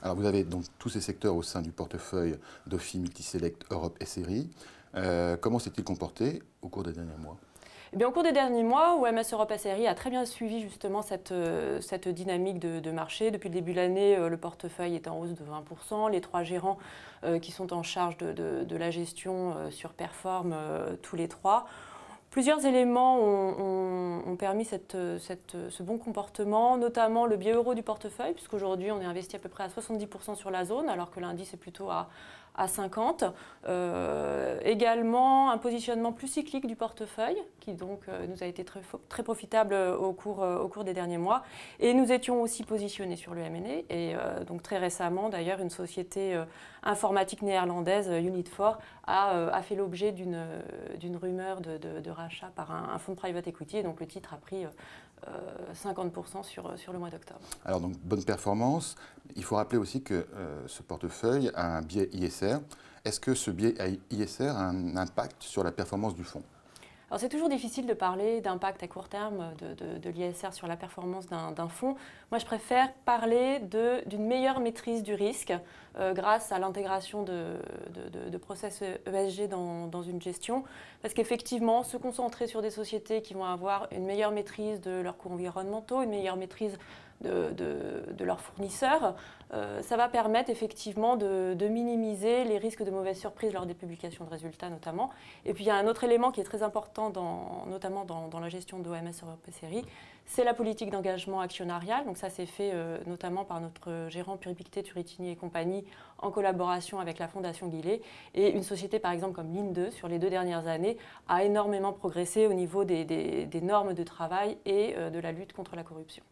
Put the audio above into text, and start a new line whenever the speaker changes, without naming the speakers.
Alors vous avez donc tous ces secteurs au sein du portefeuille d'OFI Multiselect Europe SRI. Comment s'est-il comporté au cours des derniers mois?
Eh bien, au cours des derniers mois, OMS Europe SRI a très bien suivi justement cette dynamique de marché. Depuis le début de l'année, le portefeuille est en hausse de 20%. Les 3 gérants qui sont en charge de la gestion surperforment tous les 3. Plusieurs éléments ont permis ce bon comportement, notamment le biais euro du portefeuille, puisqu'aujourd'hui on est investi à peu près à 70% sur la zone, alors que l'indice est plutôt à 50. Également un positionnement plus cyclique du portefeuille, qui donc nous a été très profitable au cours des derniers mois. Et nous étions aussi positionnés sur le M&A, et donc très récemment d'ailleurs une société informatique néerlandaise, Unit4, a fait l'objet d'une rumeur de rachat par un fonds de private equity, et donc le titre a pris 50% sur le mois d'octobre.
Alors donc bonne performance. Il faut rappeler aussi que ce portefeuille a un biais ISR. Est-ce que ce biais ISR a un impact sur la performance du fonds?
Alors c'est toujours difficile de parler d'impact à court terme de l'ISR sur la performance d'un fonds. Moi je préfère parler d'une meilleure maîtrise du risque grâce à l'intégration de process ESG dans une gestion. Parce qu'effectivement, se concentrer sur des sociétés qui vont avoir une meilleure maîtrise de leurs coûts environnementaux, une meilleure maîtrise de leurs fournisseurs, ça va permettre effectivement de minimiser les risques de mauvaises surprises lors des publications de résultats notamment. Et puis il y a un autre élément qui est très important, notamment dans la gestion d'OMS Europe SRI, c'est la politique d'engagement actionnarial. Donc ça c'est fait notamment par notre gérant Puripictet, Turritini et compagnie en collaboration avec la Fondation Guillet. Et une société par exemple comme Linde, sur les 2 dernières années, a énormément progressé au niveau des normes de travail et de la lutte contre la corruption.